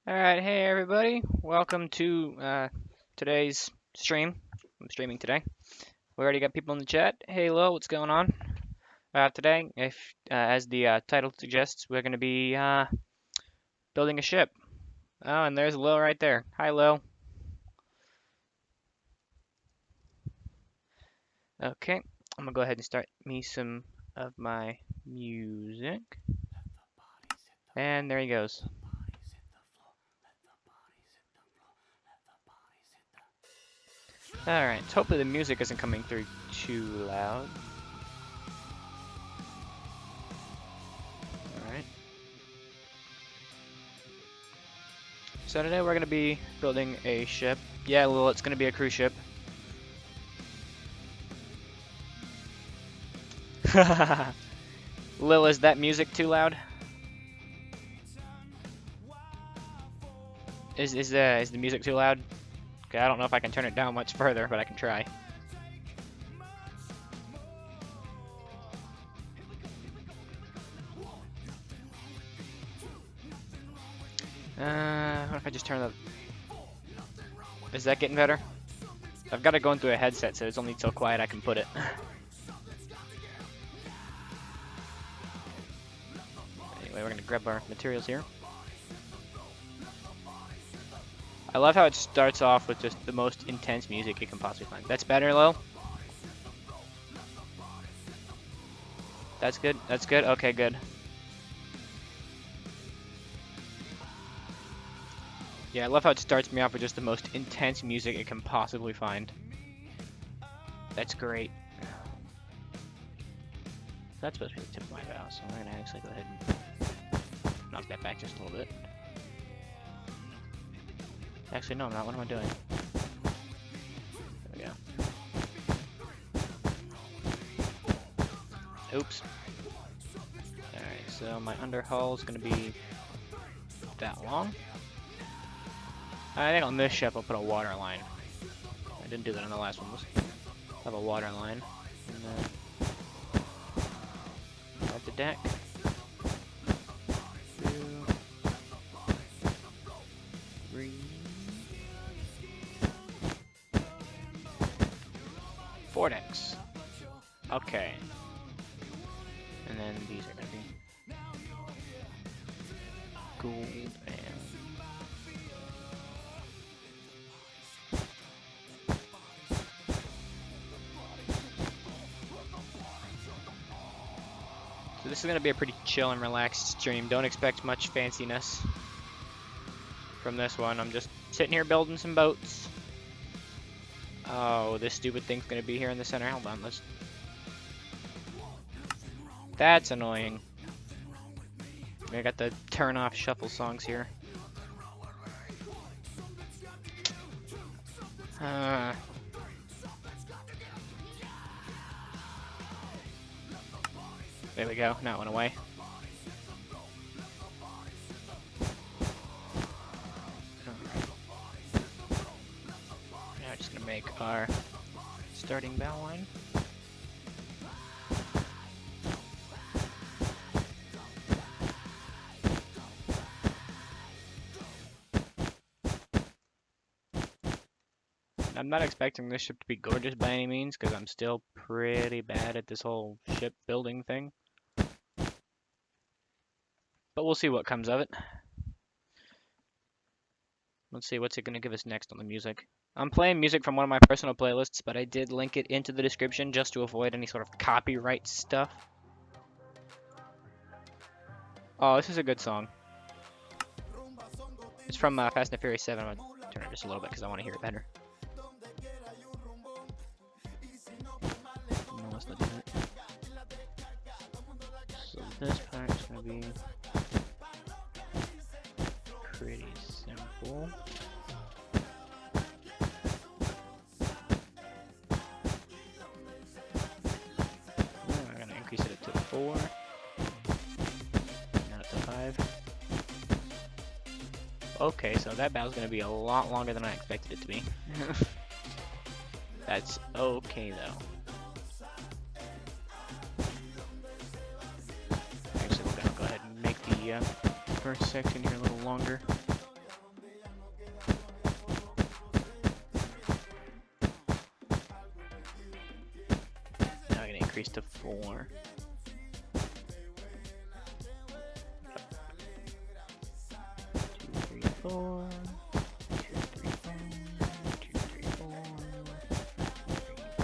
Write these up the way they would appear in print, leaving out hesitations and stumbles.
Alright, hey everybody. Welcome to today's stream. I'm streaming today. We already got people in the chat. Hey Lil, what's going on? Today, if as the title suggests, we're going to be building a ship. Oh, and there's Lil right there. Hi Lil. Okay, I'm going to go ahead and start me some of my music. And there he goes. Alright, so hopefully the music isn't coming through too loud. Alright. So today we're going to be building a ship. Yeah, Lil, it's going to be a cruise ship. Lil, is that music too loud? Is the music too loud? Okay, I don't know if I can turn it down much further, but I can try. What if I just turn the... Is that getting better? I've got it going through a headset, so it's only so quiet I can put it. Anyway, we're gonna grab our materials here. I love how it starts off with just the most intense music you can possibly find. That's better, Lil? That's good? That's good? Okay, good. Yeah, I love how it starts me off with just the most intense music it can possibly find. That's great. That's supposed to be the tip of my bow, so I'm gonna actually go ahead and knock that back just a little bit. Actually, no, I'm not. What am I doing? There we go. Oops. Alright, so my underhull is gonna be that long. I think on this ship I'll put a water line. I didn't do that on the last one. I'll have a water line. And then at the deck. 2, 3, 4 decks. Okay. And then these are gonna be gold and so this is gonna be a pretty chill and relaxed stream. Don't expect much fanciness from this one. I'm just sitting here building some boats. Oh, this stupid thing's gonna be here in the center. Hold on, let's... That's annoying. I got the turn off shuffle songs here. There we go, now it went away. Now we're just gonna make our starting bow line. I'm not expecting this ship to be gorgeous by any means, because I'm still pretty bad at this whole ship building thing. But we'll see what comes of it. Let's see, what's it going to give us next on the music? I'm playing music from one of my personal playlists, but I did link it into the description just to avoid any sort of copyright stuff. Oh, this is a good song. It's from Fast and Furious 7. I'm going to turn it just a little bit because I want to hear it better. No, let's not do that. So this part is going to be pretty simple. I'm going to increase it to 4. Now to 5. Okay, so that bow's going to be a lot longer than I expected it to be. That's okay though. Actually, we're going to go ahead and make the first section here a little longer. smaller. 2, 3, 4. 2, 3, 4. 2, 3, 4.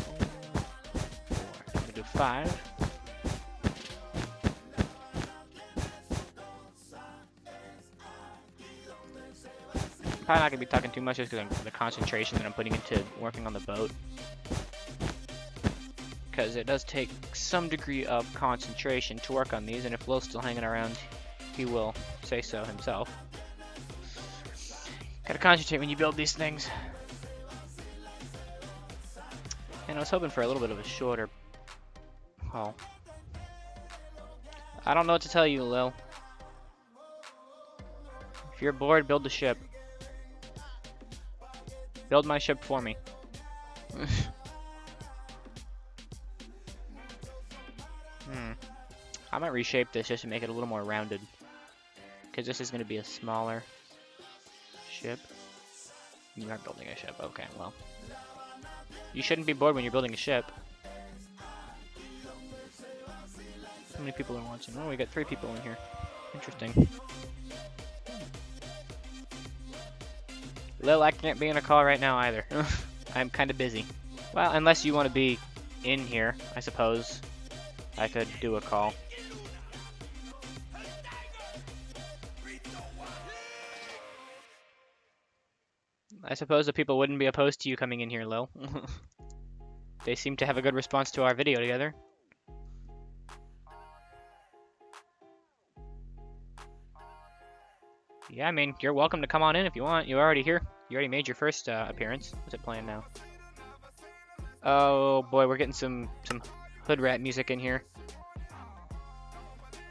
4. I'm gonna do 5. Probably not gonna be talking too much just because of the concentration that I'm putting into working on the boat. Because it does take some degree of concentration to work on these, and if Lo's still hanging around, he will say so himself. Gotta concentrate when you build these things. And I was hoping for a little bit of a shorter hull. I don't know what to tell you, Lil. If you're bored, build the ship. Build my ship for me. I might reshape this just to make it a little more rounded. Because this is going to be a smaller ship. You are building a ship. Okay, well. You shouldn't be bored when you're building a ship. How many people are watching? Oh, we got 3 people in here. Interesting. Lil, I can't be in a call right now either. I'm kind of busy. Well, unless you want to be in here, I suppose I could do a call. I suppose the people wouldn't be opposed to you coming in here, Lil. They seem to have a good response to our video together. Yeah, I mean, you're welcome to come on in if you want. You're already here. You already made your first appearance. What's it playing now? Oh boy, we're getting some hood rat music in here.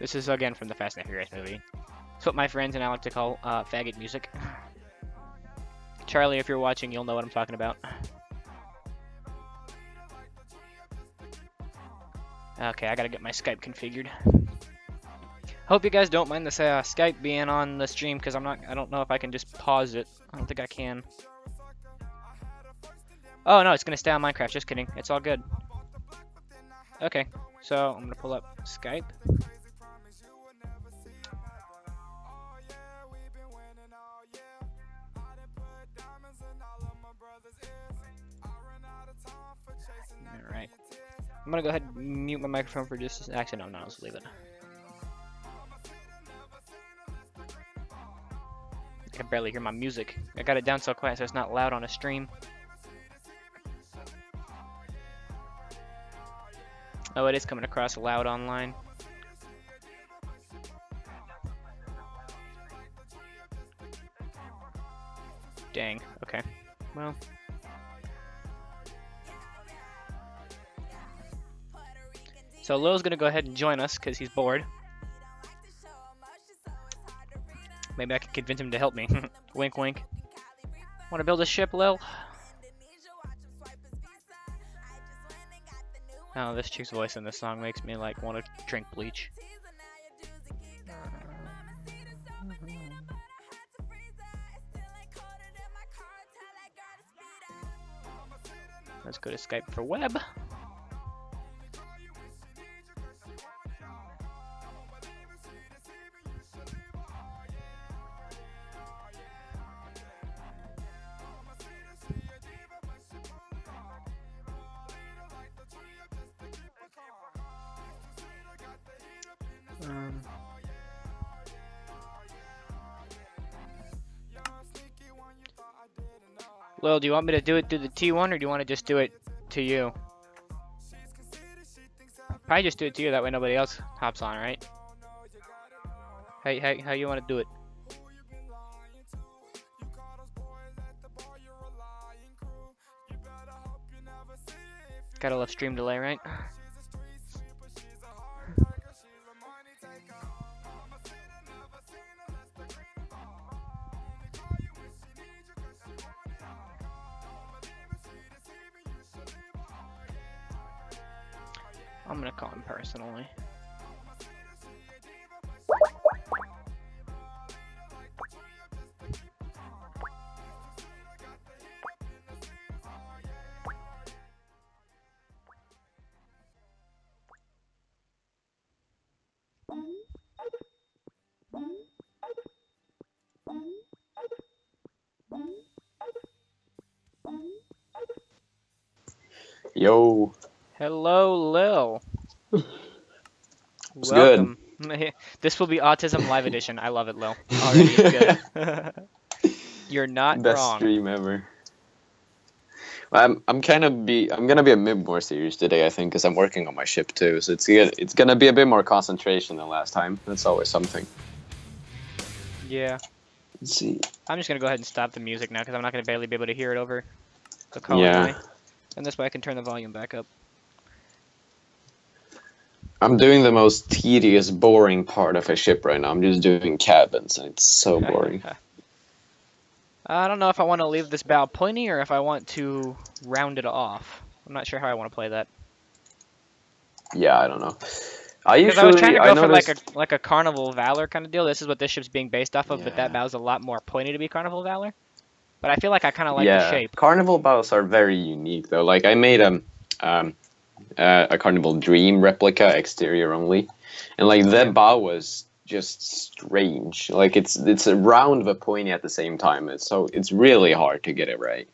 This is again from the Fast and Furious movie. It's what my friends and I like to call faggot music. Charlie, if you're watching, you'll know what I'm talking about. Okay, I gotta get my Skype configured. Hope you guys don't mind this Skype being on the stream, because I don't know if I can just pause it. I don't think I can. Oh no, it's gonna stay on MineCraft. Just kidding. It's all good. Okay, so I'm gonna pull up Skype. Alright. I'm gonna go ahead and mute my microphone for just a actually no, let's leave it. I can barely hear my music. I got it down so quiet so it's not loud on a stream. Oh, it is coming across loud online. Dang, okay. Well. So Lil's gonna go ahead and join us because he's bored. Maybe I can convince him to help me. Wink, wink. Wanna build a ship, Lil? Oh, this chick's voice in this song makes me like want to drink bleach. Let's go to Skype for web. Lil, do you want me to do it through the T1 or do you want to just do it to you? Probably just do it to you, that way nobody else hops on, right? How you want to do it? Gotta love stream delay, right? I'm gonna call him personally. Yo, Hello, Lil. what's good? Welcome. This will be Autism Live Edition. I love it, Lil. Already it's good. You're not Best wrong. stream ever. I'm gonna be a bit more serious today, I think, because I'm working on my ship too. So it's gonna be a bit more concentration than last time. That's always something. Yeah. Let's see. I'm just gonna go ahead and stop the music now because I'm not gonna barely be able to hear it over the call Yeah, anyway. And this way I can turn the volume back up. I'm doing the most tedious, boring part of a ship right now. I'm just doing cabins, and it's so boring. I don't know if I want to leave this bow pointy or if I want to round it off. I'm not sure how I want to play that. Yeah, I don't know. Because I was trying to I go for noticed. like a Carnival Valor kind of deal. This is what this ship's being based off of, but that Yeah, bow's a lot more pointy to be Carnival Valor. But I feel like I kind of like the yeah. shape. Carnival bows are very unique, though. Like I made um a Carnival Dream replica, exterior only, and like Yeah. that bow was just strange. Like it's a round but pointy at the same time. It's really hard to get it right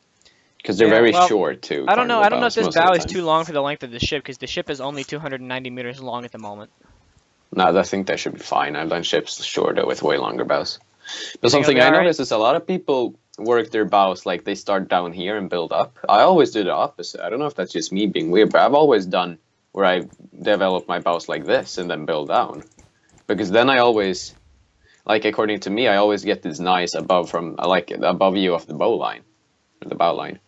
because they're Yeah, very well, short too. I don't know. Carnival I don't know if bows this most of bow the is time. too long for the length of the ship, because the ship is only 290 meters long at the moment. No, I think that should be fine. I've done ships shorter with way longer bows. You But think it'll something be I all right? noticed is a lot of people work their bows like they start down here and build up. I always do the opposite. I don't know if that's just me being weird, but I've always done where I develop my bows like this and then build down. Because then I always, like according to me, I always get this nice above from like above view of the bow line or the bow line.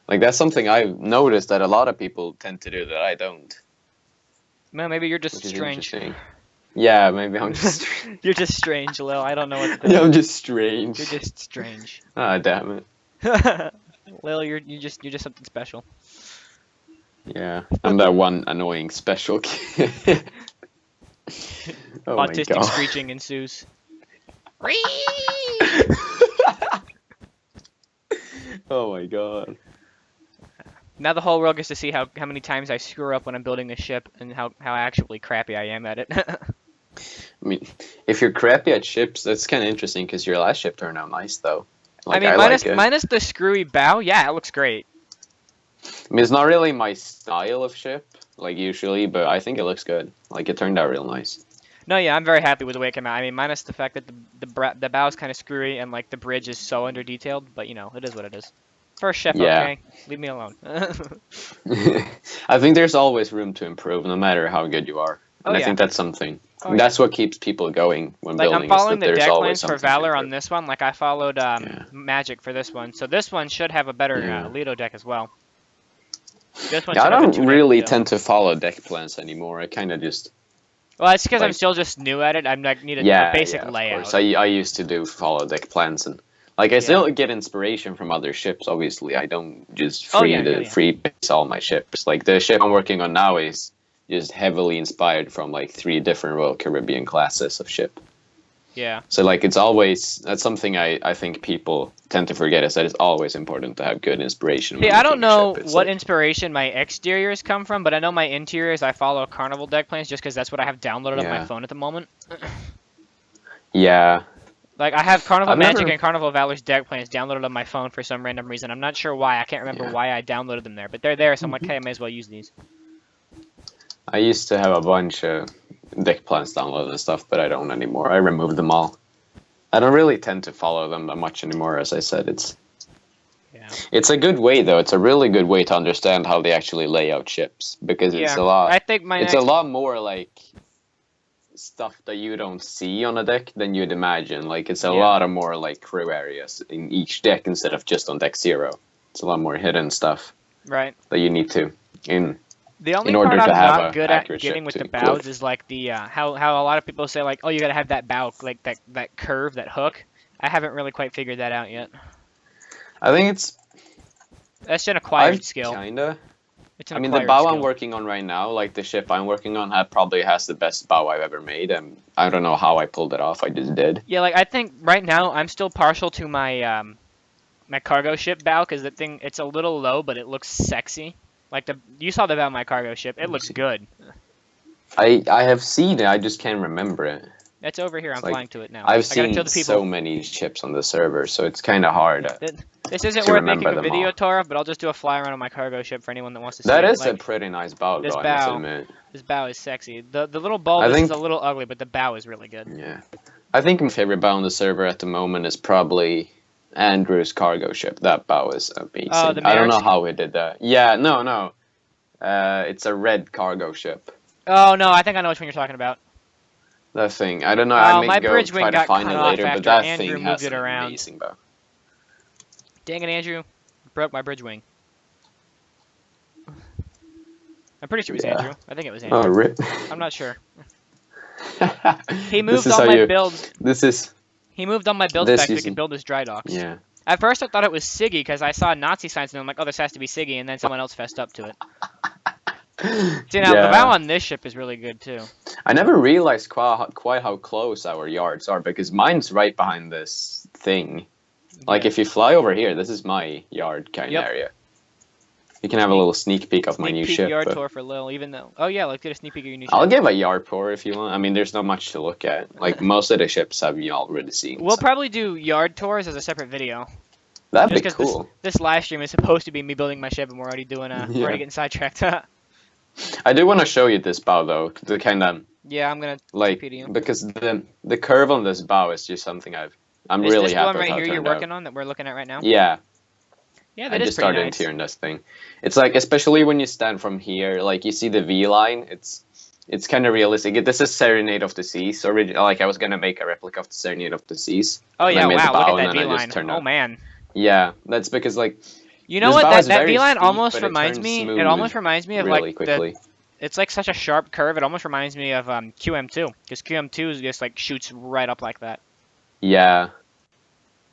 Like that's something I've noticed that a lot of people tend to do that I don't, Well, maybe you're just which is strange. interesting. Yeah, maybe I'm just You're just strange, Lil. I don't know what to tell yeah, you. I'm just You're strange. just strange. Ah, damn it. Lil, you're just something special. Yeah, I'm that one annoying special kid. Oh my Autistic god. screeching ensues. Oh my god. Now the whole world gets to see how many times I screw up when I'm building a ship and how actually crappy I am at it. I mean, if you're crappy at ships, that's kind of interesting because your last ship turned out nice though. I Like mean, I like it. minus the screwy bow, yeah, it looks great. I mean, it's not really my style of ship, like usually, but I think it looks good. Like it turned out real nice. No, yeah, I'm very happy with the way it came out. I mean, minus the fact that the bow is kind of screwy and like the bridge is so under detailed, but you know, it is what it is. First ship, Yeah. okay? Leave me alone. I think there's always room to improve, no matter how good you are. Oh And I yeah. think that's something. Oh yeah. That's what keeps people going when Like I'm building, is following that the there's deck always plans for something to Valor on improve. this one. Like I followed Yeah. Magic for this one, so this one should have a better Yeah. Lido deck as well. This one Yeah, I should have a don't 2-deck really Lido. tend to follow deck plans anymore. I kind of just Well, it's because I'm like, still just new at it. I'm like need a yeah, basic yeah, of course. layout. I used to do follow deck plans and like I Yeah. still get inspiration from other ships. Obviously, I don't just Oh yeah, yeah, yeah. free base all my ships. Like the ship I'm working on now is just heavily inspired from like 3 different Royal Caribbean classes of ship. Yeah. So like it's always that's something I think people tend to forget is that it's always important to have good inspiration See, when I don't making a know ship. It's what like inspiration my exteriors come from, but I know my interiors I follow Carnival deck plans just because that's what I have downloaded on my yeah, phone at the moment. yeah. Like I have Carnival I've Magic never and Carnival Valor's deck plans downloaded on my phone for some random reason. I'm not sure why. I can't remember yeah. why I downloaded them there, but they're there, so I'm like, hey, I may as well use these. I used to have a bunch of deck plans downloaded and stuff, but I don't anymore. I removed them all. I don't really tend to follow them that much anymore. As I said, Yeah. it's a good way though. It's a really good way to understand how they actually lay out ships because Yeah. I think my it's a next. lot more like stuff that you don't see on a deck than you'd imagine. Like it's a Yeah. lot of more like crew areas in each deck instead of just on deck 0. It's a lot more hidden stuff Right. that you need to in The only in order part to I'm have not a good at accurate getting ship with to the include. bows is like the how a lot of people say like, oh, you gotta have that bow, like that curve, that hook. I haven't really quite figured that out yet. I think it's That's an I've acquired skill. kinda. It's an I mean, the acquired bow I'm skill. working on right now, like the ship I'm working on, probably has the best bow I've ever made, and I don't know how I pulled it off. I just did. Yeah, like I think right now I'm still partial to my cargo ship bow because the thing it's a little low, but it looks sexy. Like you saw the bow of my cargo ship. It Let me looks see. good. I have seen it. I just can't remember it. It's over here. I'm It's like flying to it now. I've I gotta show seen the people. so many ships on the server, so it's kind of hard. Th- This isn't to worth remember making a them video all. tour of, but I'll just do a fly around on my cargo ship for anyone that wants to see That it. is a Like, pretty nice bow, this though, I must bow. admit. This bow is sexy. The little I bulbous is a think, little ugly, but the bow is really good. yeah. I think my favorite bow on the server at the moment is probably Andrew's cargo ship. That bow is Oh, amazing. the I don't know Merrick's? how he did that. Yeah, no. It's a red cargo ship. Oh, no, I think I know which one you're talking about. That thing. I don't know. I Oh, may my go bridge wing try to got find cut it off later, but after that Andrew thing moved has it an around. amazing bow. Dang it, Andrew. Broke my bridge wing. I'm pretty sure it was Yeah. Andrew. I think it was Oh, Andrew. rip. I'm not sure. He This moved is all how my you. builds. This is. He moved all my builds This back so you we could see. build his dry docks. Yeah. At first, I thought it was Siggy because I saw Nazi signs and I'm like, oh, this has to be Siggy, and then someone else fessed up to it. See, now the bow Yeah. on this ship is really good too. I never realized quite how close our yards are because mine's right behind this thing. Like Yeah. if you fly over here, this is my yard kind of Yep. area. You can have a little sneak peek of my Sneak new peek ship. yard But tour for Lil, even though. Oh yeah, let's get a sneak peek of your new I'll ship. give a yard tour if you want. I mean, there's not much to look at. Like most of the ships have you already seen. We'll So. probably do yard tours as a separate video. That'd Just be because cool. this live stream is supposed to be me building my ship and we're already doing we're Yeah. already getting sidetracked. I do want to show you this bow though, to kind of Yeah, I'm gonna like TP to you. because the curve on this bow is just something I'm Is really this the happy one with right how it here you're turned out. working on that we're looking at right now? Yeah. Yeah, I that is just pretty started nice. interior this thing. It's like, especially when you stand from here, like you see the V line. It's kind of realistic. This is Serenade of the Seas. Like I was gonna make a replica of the Serenade of the Seas. Oh And I yeah, made the wow, look bow at and that then I V just line. turned Oh out. man. Yeah, that's because like You know this what? bow That is that very V line steep, almost but it reminds turns me. It smooth almost reminds me of really like quickly. it's like such a sharp curve. It almost reminds me of QM2 because QM2 is just like shoots right up like that. Yeah,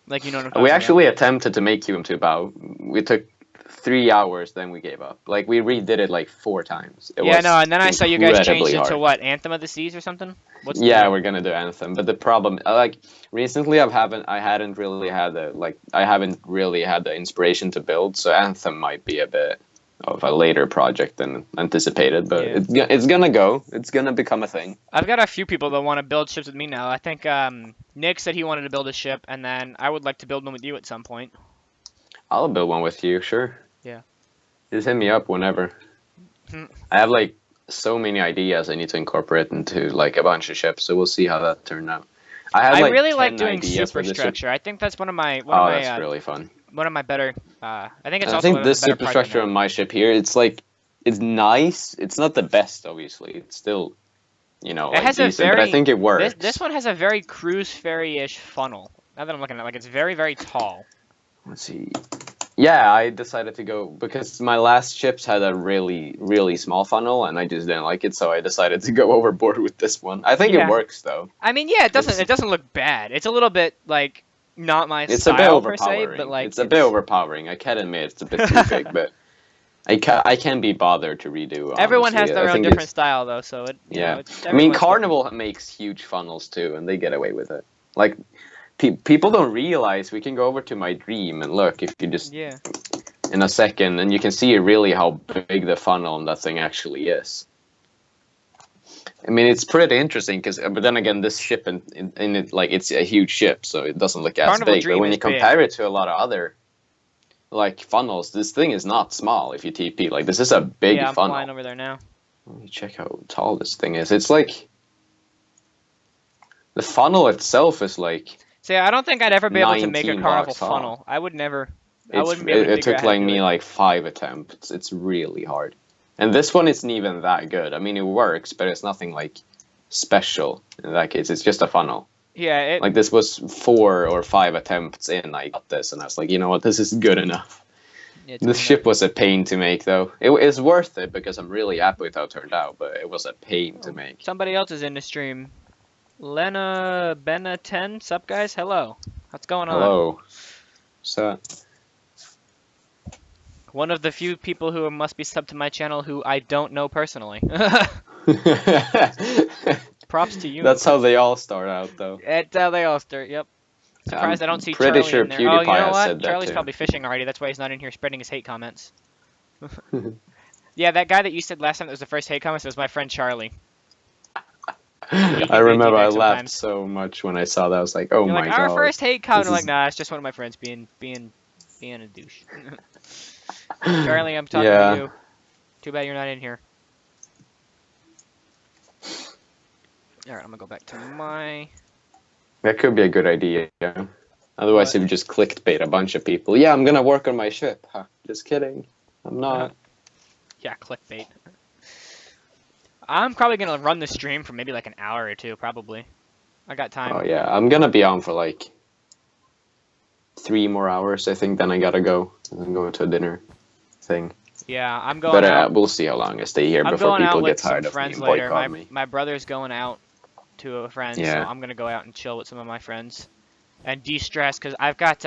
Like you know what I'm talking we about. actually attempted to make QM2 bow. We took 3 hours, then we gave up. Like we redid it like 4 times. It Yeah, was no, and then I saw you guys changed incredibly it to hard. what? Anthem of the Seas or something? What's Yeah, the we're gonna do Anthem, but the problem, like recently, I hadn't really had the inspiration to build, so Anthem might be a bit of a later project than anticipated, but Yeah. it's gonna go. It's gonna become a thing. I've got a few people that want to build ships with me now. I think Nick said he wanted to build a ship, and then I would like to build one with you at some point. I'll build one with you, sure. Yeah. Just hit me up whenever. Hmm. I have like so many ideas I need to incorporate into like a bunch of ships, so we'll see how that turned out. I I like really 10 like doing ideas for this ship. superstructure. I think that's one of my Oh, that's really fun. one of my better. I think it's I also think one of this the better project superstructure on my ship here, it's like, it's nice. It's not the best, obviously. It's still, It like has a decent, but I very think it works. this one has a very cruise ferry-ish funnel. Now that I'm looking at it, like it's very very tall. Let's see. Yeah, I decided to go because my last ships had a really, really small funnel, and I just didn't like it, so I decided to go overboard with this one. I think Yeah. it works though. I mean, yeah, It's- it doesn't look bad. It's a little bit like not my It's a bit style per se, overpowering. but like it's a bit overpowering. I can admit it's a bit too big, but I can be bothered to redo. Everyone has honestly. their I own think different it's- style though, so it you Yeah. know, it's, I mean, everyone's Carnival makes huge funnels too, and they get away with it. Like, people don't realize we can go over to my dream and look if you just different. in a second, and you can see really how big the funnel on that thing actually is. I mean, it's pretty interesting but then again, this ship in it, like it's a huge ship, so it doesn't look as Carnival big. Dream But when is you compare it to a lot of other like funnels, this thing is not small. If you TP, like this is a big Yeah, I'm funnel. flying over there now. Let me check how tall this thing is. It's like the funnel itself is like See, I don't think I'd ever be able to make a 19 carnival blocks tall. funnel. I would never. I wouldn't be it, able to it figure took out how to like do me it. like 5 attempts. It's really hard. And this one isn't even that good. I mean, it works, but it's nothing like special in that case. It's just a funnel. Yeah, it. Like this was 4 or 5 attempts in. I got this, and I was like, you know what, this is good enough. It's This ship was a pain to make, though. It is worth it because I'm really happy with how it turned out, but it was a pain to make. Somebody else is in the stream. Lena Bena 10, sup guys? Hello. What's going on? Hello. So, One of the few people who must be subbed to my channel who I don't know personally. Props to you. that's how they all start out, though. It's how they all start. Yep. Surprised I don't see pretty Charlie sure in there. PewDiePie Oh, you know has what? said that Charlie's too. probably fishing already. That's why he's not in here spreading his hate comments. Yeah, that guy that you said last time that was the first hate comments was my friend Charlie. I remember I sometimes. laughed so much when I saw that. I was like, oh You're my like, our god. first hate comment. This I'm like, is- nah, it's just one of my friends being being a douche. Charlie, I'm talking to Yeah, you. Too bad you're not in here. All right, I'm gonna go back to my. that could be a good idea. Otherwise, What? if you just clickbait a bunch of people, yeah, I'm gonna work on my ship. Huh, just kidding. I'm not. Yeah, clickbait. I'm probably gonna run the stream for maybe like an hour or two, probably. I got time. Oh yeah, I'm gonna be on for like 3 more hours, I think. Then I gotta go. I'm going to a dinner thing. Yeah, I'm But going out. we'll see how long I stay here I'm before going out people get with some tired of me friends and later. boycott My me. my brother's going out to a friend, so Yeah. I'm gonna go out and chill with some of my friends and de-stress because I've got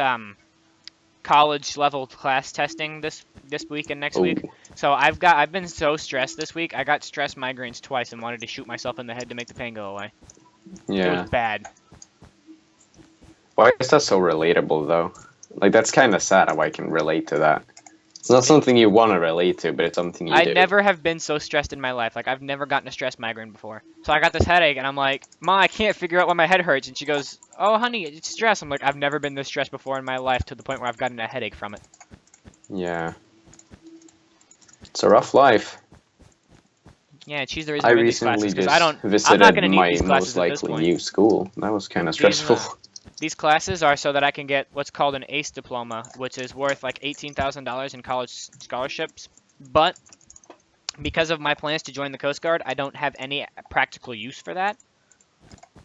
college level class testing this week and next Oh, week. So I've been so stressed this week. I got stress migraines twice and wanted to shoot myself in the head to make the pain go away. It was yeah. bad. Why is that so relatable though? Like that's kind of sad how I can relate to that. It's not something you want to relate to, but it's something you I do. never have been so stressed in my life. Like I've never gotten a stress migraine before. So I got this headache and I'm like, "Ma, I can't figure out why my head hurts." And she goes, "Oh, honey, it's stress." I'm like, "I've never been this stressed before in my life to the point where I've gotten a headache from it." Yeah. It's a rough life. Yeah, and she's the reason I I'm in these recently classes because just I'm not visited gonna need my these most classes at this likely point. new school. That was kind of These stressful. these classes are so that I can get what's called an ACE diploma, which is worth like $18,000 in college scholarships. But because of my plans to join the Coast Guard, I don't have any practical use for that.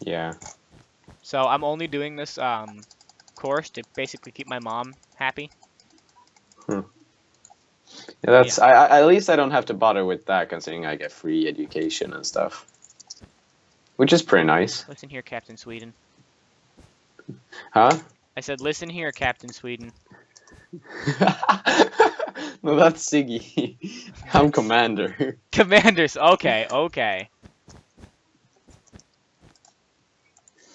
Yeah. So I'm only doing this course to basically keep my mom happy. Yeah, that's at least I don't have to bother with that, considering I get free education and stuff, which is pretty nice. Listen here, Captain Sweden. Huh? I said, listen here, Captain Sweden. No, that's Siggy. I'm commander. Commanders. Okay, okay.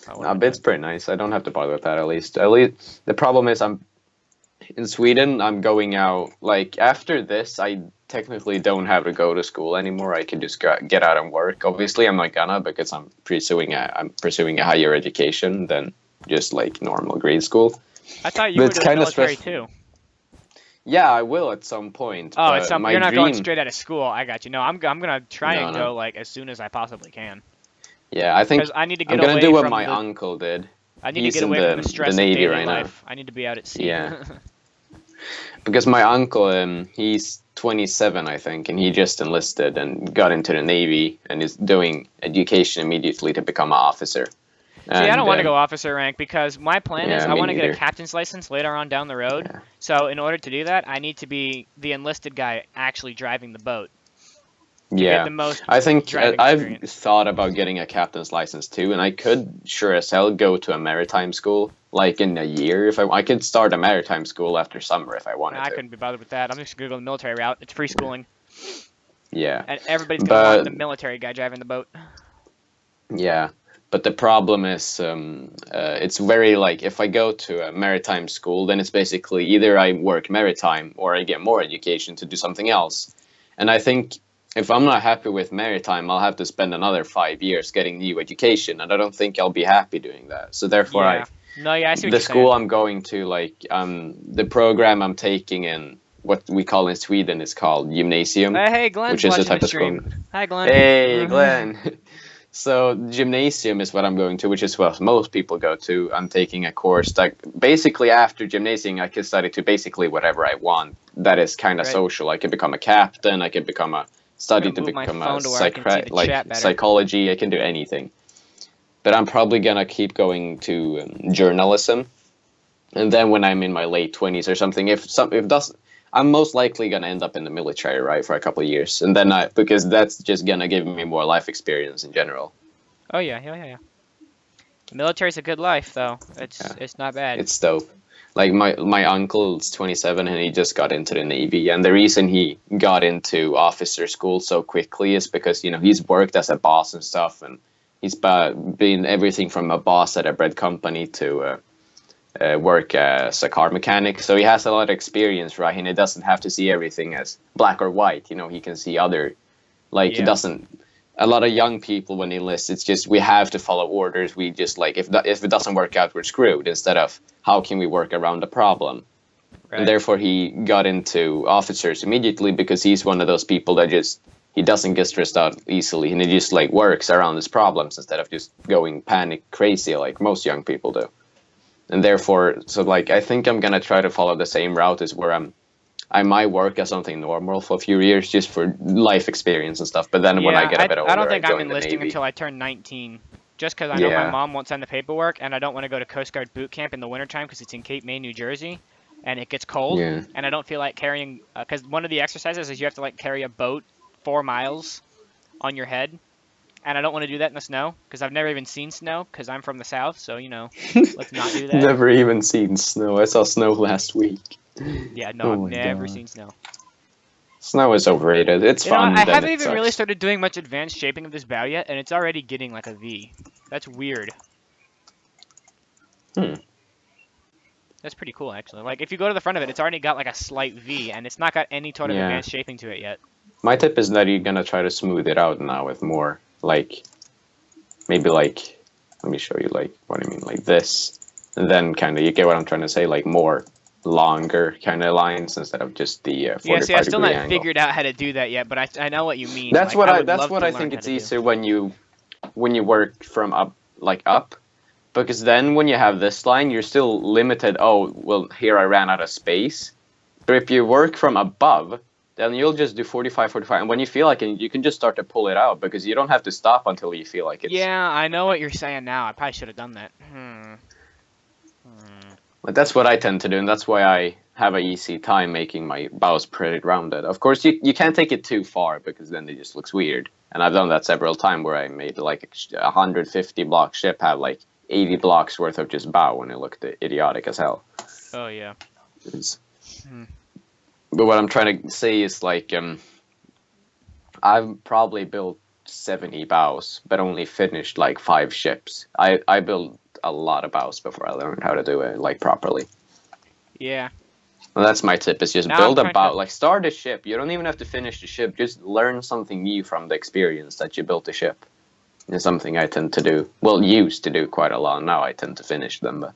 Oh, Nah, but it's pretty nice. I don't have to bother with that at least. At least the problem is I'm in Sweden. I'm going out like after this. I technically don't have to go to school anymore. I can just get out and work. Obviously, I'm not gonna because I'm pursuing a higher education than just like normal grade school. I thought you But were it's doing kind of military stressful. too. Yeah, I will at some point. Oh, But my you're not going dream. straight out of school. I got you. No, I'm gonna try No, and no. go like as soon as I possibly can. Yeah, I think Because I need to I'm get gonna away do what from my the uncle did. I need to He's get in away from the the stress of Navy daily right now. life. I need to be out at sea. Yeah. Because my uncle, he's 27, I think, and he just enlisted and got into the Navy and is doing education immediately to become an officer. See, I And don't want to go officer rank because my plan is yeah, I me want to get a neither. captain's license later on down the road. Yeah. So in order to do that, I need to be the enlisted guy actually driving the boat to get Yeah, the most I think driving I've experience. thought about getting a captain's license too, and I could sure as hell go to a maritime school like in a year if I could start a maritime school after summer if I wanted I to. couldn't be bothered with that. I'm just gonna go the military route. It's free schooling, Yeah, and everybody's gonna want but the military guy driving the boat. yeah, but the problem is it's very like if I go to a maritime school, then it's basically either I work maritime or I get more education to do something else, and I think if I'm not happy with maritime, I'll have to spend another 5 years getting new education, and I don't think I'll be happy doing that. So therefore, Yeah. No, yeah, I see what the you're school saying. I'm going to, like the program I'm taking in what we call in Sweden is called gymnasium, Hey, Glenn's which is a watching type the of school. stream. Hi, Glenn. Hey, Glenn. So gymnasium is what I'm going to, which is what most people go to. I'm taking a course that basically after gymnasium, I can study to basically whatever I want. That is kind of Right. social. I can become a captain. I can become a study I'm to gonna move my become phone a to where I can see the chat better. psychology. I can do anything. But I'm probably gonna keep going to journalism, and then when I'm in my late 20s or something, if does I'm most likely gonna end up in the military, right, for a couple of years, and then because that's just gonna give me more life experience in general. Oh yeah, yeah, yeah, yeah. Military's a good life though. Yeah. It's not bad. It's dope. Like my uncle's 27 and he just got into the Navy, and the reason he got into officer school so quickly is because he's worked as a boss and stuff, and he's been everything from a boss at a bread company to work as a car mechanic. So he has a lot of experience, right? And he doesn't have to see everything as black or white. He can see other, like he Yeah. doesn't. A lot of young people when they enlist, it's just we have to follow orders. We just like if it doesn't work out, we're screwed. Instead of how can we work around the problem? and Right. therefore he got into officers immediately because he's one of those people that just he doesn't get stressed out easily, and he just like works around his problems instead of just going panic crazy like most young people do. And therefore, so like I think I'm gonna try to follow the same route as where I might work as something normal for a few years just for life experience and stuff. But then when I Yeah, get a bit I don't older, I think I'm join the enlisting Navy. until I turn 19. Just because I know my Yeah, mom won't send the paperwork, and I don't want to go to Coast Guard boot camp in the wintertime because it's in Cape May, New Jersey, and it gets cold, yeah. and I don't feel like carrying. Because one of the exercises is you have to like carry a boat 4 miles on your head, and I don't want to do that in the snow because I've never even seen snow because I'm from the south. So let's not do that. Never even seen snow. I saw snow last week. Yeah, no, Oh I've my never god. seen snow. Snow is overrated. It's You know what? fun, I then haven't it even really sucks. started doing much advanced shaping of this bow yet, and it's already getting like a V. That's weird. Hmm. That's pretty cool, actually. Like, if you go to the front of it, it's already got like a slight V, and it's not got any sort of Yeah. advanced shaping to it yet. My tip is that you're gonna try to smooth it out now with more, like, maybe like, let me show you, like, what I mean, like this. And then kind of, you get what I'm trying to say, like more longer kind of lines instead of just the Yeah, see, I've 45 still degree not angle. figured out how to do that yet, but I know what you mean. Like, I would That's love what to I learn think how it's to do. easier when you work from up, because then when you have this line, you're still limited. Oh, well, here I ran out of space. But if you work from above, then you'll just do 45, 45. And when you feel like it, you can just start to pull it out because you don't have to stop until you feel like it's. Yeah, I know what you're saying now. I probably should have done that. Hmm. Like, that's what I tend to do, and that's why I have a easy time making my bows pretty rounded. Of course, you can't take it too far because then it just looks weird. And I've done that several times where I made like a 150 block ship have like 80 blocks worth of just bow, and it looked idiotic as hell. Oh, yeah. It's- Hmm. But what I'm trying to say is like I've probably built 70 bows, but only finished like 5 ships. I built a lot of bows before I learned how to do it like properly. Yeah. And that's my tip: is just Now I'm build a trying to. bow. Like start a ship. You don't even have to finish the ship. Just learn something new from the experience that you built a ship. It's something I tend to do. Well, used to do quite a lot. Now I tend to finish them. But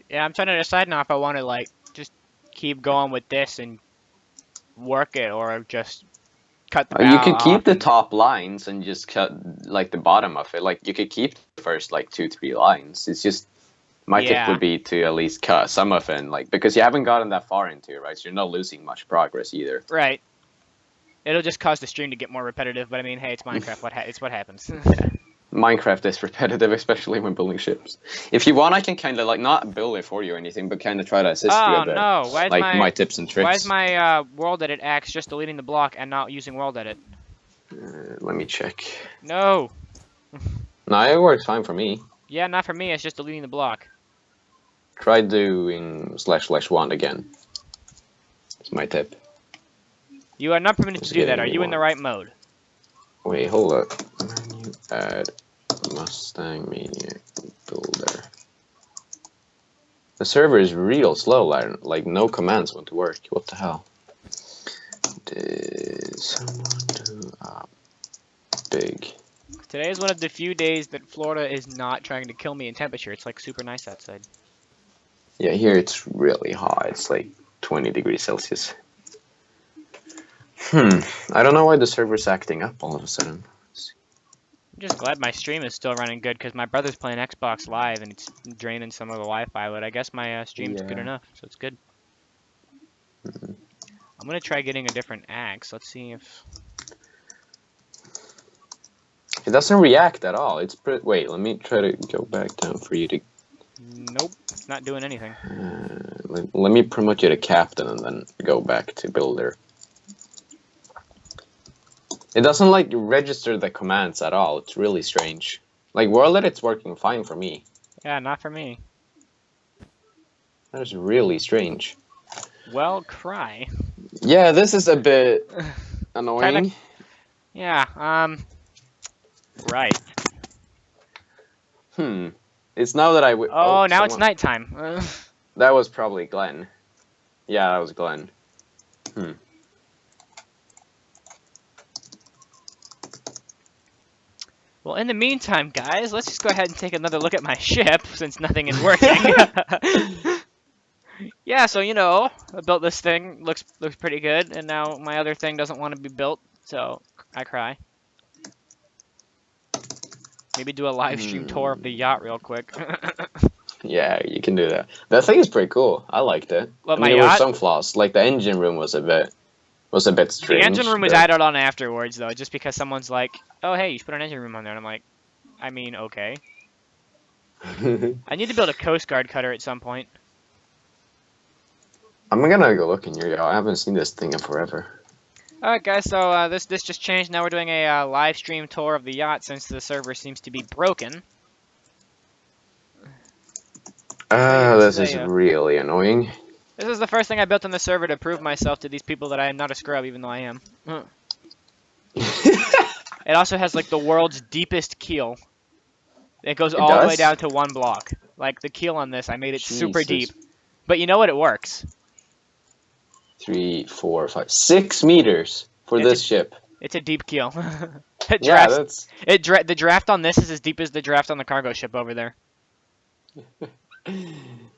Yeah, I'm trying to decide now if I want to, like, just keep going with this and work it or just cut the you bow could keep off the and. top lines and just cut like the bottom of it. Like you could keep the first like 2, 3 lines. It's just my tip Yeah. would be to at least cut some of it, like because you haven't gotten that far into it, right? So you're not losing much progress either. Right. It'll just cause the stream to get more repetitive, but I mean, hey, it's Minecraft. It's what happens. Yeah. Minecraft is repetitive, especially when building ships. If you want, I can kind of like not build it for you or anything, but kind of try to assist you a Oh bit, no! like my tips and Why is tricks. my world edit axe just deleting the block and not using world edit? Let me check. No. No, it works fine for me. Yeah, not for me. It's just deleting the block. Try doing //1 again. That's my tip. You are not permitted to Just do that. getting Are me you in the one. right mode? Wait, hold up. Menu, add Mustang Maniac Builder. The server is real slow, like no commands want to work. What the hell? Did someone do a big? Today is one of the few days that Florida is not trying to kill me in temperature. It's like super nice outside. Yeah, here it's really hot. It's like 20 degrees Celsius. I don't know why the server's acting up all of a sudden. I'm just glad my stream is still running good because my brother's playing Xbox Live and it's draining some of the Wi-Fi, but I guess my stream's good Yeah. enough, so it's good. I'm gonna try getting a different axe. Let's see if. It doesn't react at all. It's wait, let me try to go back down for you to. Nope, it's not doing anything. Let me promote you to captain and then go back to builder. It doesn't like register the commands at all. It's really strange. Like world edit's working fine for me. Yeah, not for me. That is really strange. Well, cry. Yeah, this is a bit annoying. Kinda. Yeah. Right. It's now that I Oh, now it's nighttime. That was probably Glenn. Yeah, that was Glenn. Well, in the meantime, guys, let's just go ahead and take another look at my ship since nothing is working. Yeah, so you know, I built this thing. Looks pretty good, and now my other thing doesn't want to be built, so I cry. Maybe do a live stream tour of the Hmm. yacht real quick. Yeah, you can do that. That thing is pretty cool. I liked it. What, I my mean, there were yacht? some flaws. Like the engine room was a bit The engine strange, room was but added on afterwards, though, just because someone's like, "Oh, hey, you should put an engine room on there." And I'm like, I mean, okay. I'm I need to build a Coast Guard cutter at some point. gonna go look in your yacht. I haven't seen this thing in forever. All right, guys. So this just changed. Now we're doing a live stream tour of the yacht since the server seems to be broken. So yeah, This is really annoying. this is the first thing I built on the server to prove myself to these people that I am not a scrub, even though I am. It also has like the world's deepest keel. It goes It all the way does? down to 1 block. Like the keel on this, I made it super deep. Jesus. But you know what? It works. 3, 4, 5, 6 meters for It's this a ship. it's a deep keel. It Yeah, drafts. that's. The draft on this is as deep as the draft on the cargo ship over there.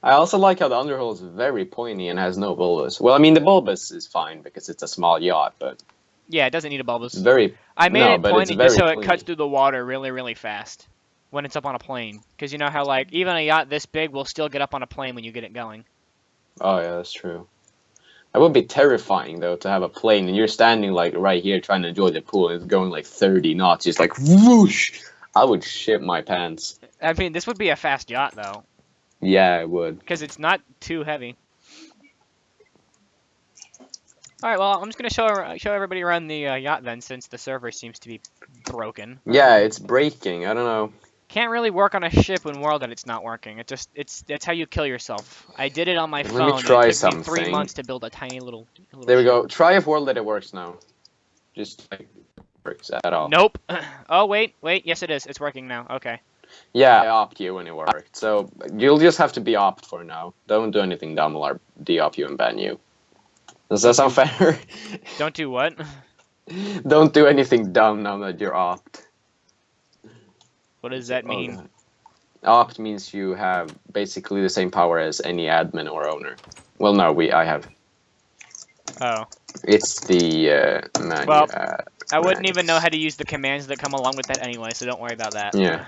I also like how the underhull is very pointy and has no bulbous. Well, I mean, the bulbous is fine because it's a small yacht, but Yeah, it doesn't need a it's bulbous. very. I made No, it but it's pointy just very so it clean. cuts through the water really, really fast when it's up on a plane. Because you know how like even a yacht this big will still get up on a plane when you get it going. Oh, yeah, that's true. That would be terrifying, though, to have a plane and you're standing, like, right here trying to enjoy the pool and it's going, like, 30 knots, just like, whoosh! I would shit my pants. I mean, this would be a fast yacht though, Yeah, I would. because it's not too heavy. All right, well, I'm just gonna show everybody around the yacht then, since the server seems to be broken. Yeah, it's breaking. I don't know. Can't really work on a ship in world that it's not working. That's how you kill yourself. I did it on my Let me phone, and it try took me 3 something. months to build a tiny little There we ship. go. Try if world that it works now. Just, like, works at all. Nope. Oh wait. Yes, it is. It's working now. Okay. Yeah, I opt you when it worked. So you'll just have to be opt for now. Don't do anything dumb or de-op you and ban you. Does that sound fair? Don't do what? Don't do anything dumb now that you're opt. What does that Oh, mean? God. Opt means you have basically the same power as any admin or owner. Well, no, I have. Oh. It's the menu. Well, I wouldn't even know how to use the commands that come along with that anyway, so don't worry about that. Yeah.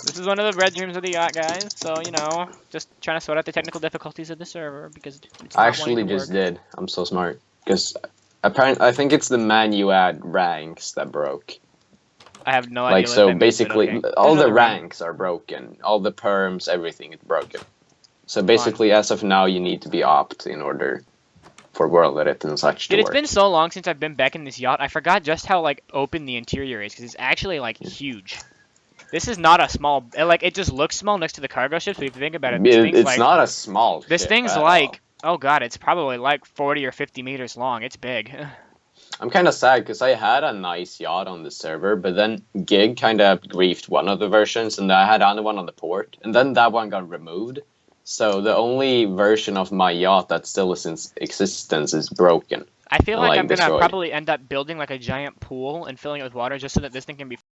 This is one of the red rooms of the yacht, guys. So you know, just trying to sort out the technical difficulties of the server because it's I not actually wanting to just work. did. I'm so smart because apparently I think it's the menu add ranks that broke. I have no idea Like what so, that means, but basically, okay. all There's the another room. ranks are broken. All the perms, everything is broken. So basically, as of now, you need to be opt in order for world edit and such to Dude, it's work. been so long since I've been back in this yacht. I forgot just how like open the interior is because it's actually like huge. This is not a small. It just looks small next to the cargo ships, but if you think about it, It's not a small this ship thing's at like, all. oh god, it's probably like 40 or 50 meters long. It's big. I'm kind of sad because I had a nice yacht on the server, but then Gig kind of griefed one of the versions, and I had another one on the port, and then that one got removed. So the only version of my yacht that still is in existence is broken. I feel like I'm gonna destroyed. probably end up building like a giant pool and filling it with water just so that this thing can be